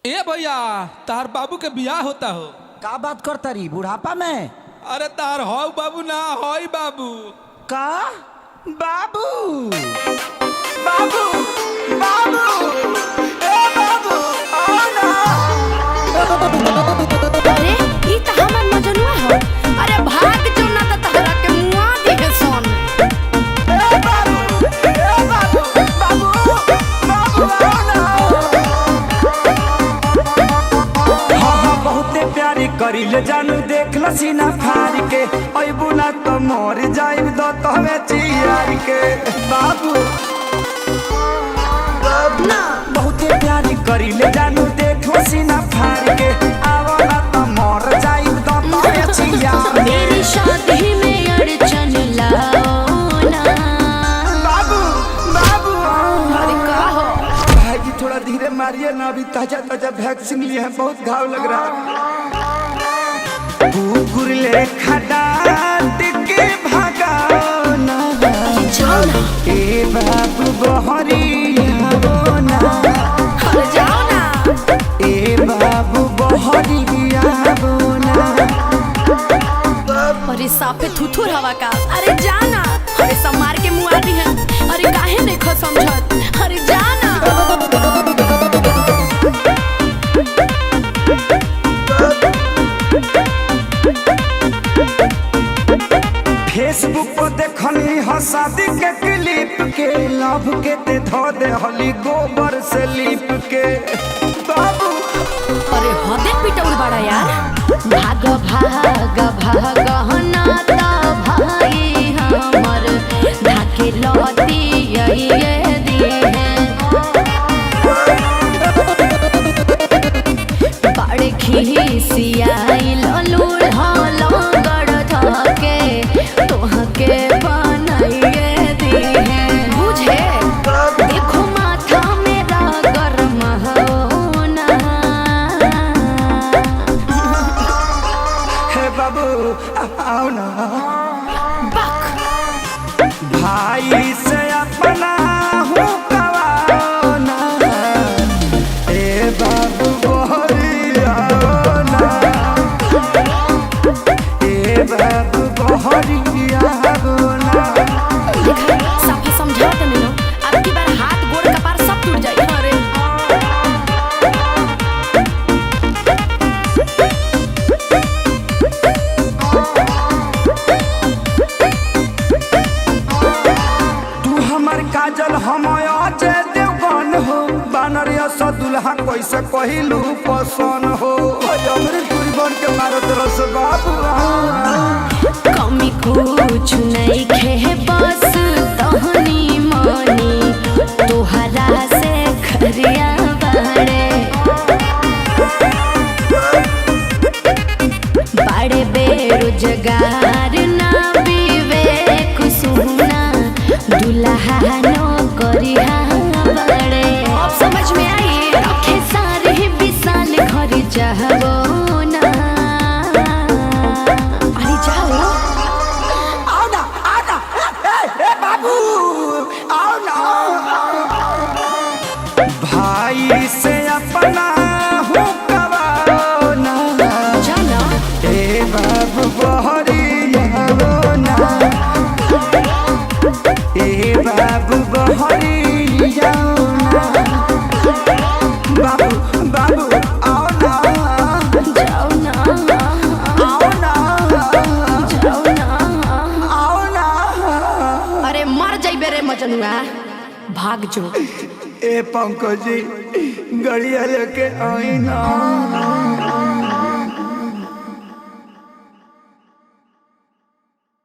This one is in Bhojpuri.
ए भैया तार बाबू के बियाह होता हो। का बात करता रही बुढ़ापा में? अरे तार हो बाबू ना होई बाबू। का बाबू बाबू बाबू ए बाबू आओ ना। अरे ई त हमर मजनुआ हो। अरे भाग जो ना त तहरा के मुआ दिहे सन। ए बाबू बाबू बाबू आओ ना। हाँ बहुते प्यारी करिले जानू देख ल सीना फाड़ के अइबू ना तो मर जाइब दो तहवे चियार के। बाबू ना बहुते प्यारी करिले जानू देख ल सीना फाड़ के आवो ना तो मर जाइब दो तहवे चियार के। मेरी शादी में अड़चन लाओ ना। बाबू बाबू अरे का हो? भाई जी थोड़ा धीरे मारिए ना, अभी ताजा ताजा वैक्सीन लिए हैं, बहुत घाव लग रहा है। कुकुर ले खडाट के भगाओ ना। जाओ ना। ए बाबू बहरिया वो ना। अरे जाओ ना। ए बाबू बहरिया वो ना। अरे साफे थुथुर हवा का। अरे जा ना। अरे सब मार के मुआ दी है। अरे काहे नहीं खो समझत। अरे जा ना। फेसबुक पर देखनी ह शादी के क्लिप के लव के ते धो दे हली गोबर से लिप के। बाबू अरे हदे पिटौल बड़ा यार। भाग भाग भाग ना ता भाई हमर ढाके लौटी ये दिए बड़े खिसियाई ललूर हलो गड़ धके तोहके बनाइए दिए बुझे। देखो माथा मेरा गरम होना। हे बाबू आओ ना। भाई से अपना हूँ कवाओ ना। ए बाबू बहरिया वो ना। ए बाबू बहरिया वो ना। साफा समझाओ तनी नो। अब की बार हाथ गोड़ कपार सब टूट जाई। अरे तू हमर काजल हम अजय देवगन हो। बानरिया सा दुल्हा कैसे कहिलू पसन हो। हमरे पूरी बन के मारत रस बाबू। कमी कुछ नहीं खे बस तहनी मनी तोहरा से खरिया बड़े बड़े बेरोजगार ना विवेक सुना दुल्हा नो करिया बड़े। अब समझ में आई रखे सारे विशाल घर जाओ ना। अरे जाओ। आओ ना आओ ना। ए बाबू आओ ना। भाई से अपना हूँ कवाओ ना। जाना। ए बाबू बहरिया वो ना। ए बाबू बहरिया वो ना। बाबू बाबू आओ ना। जाओ ना। आओ ना जाओ ना। आओ ना। अरे मर जाइबे रे मजनुआ। भाग जो। ए पंकज जी गड़िया लेके आई ना।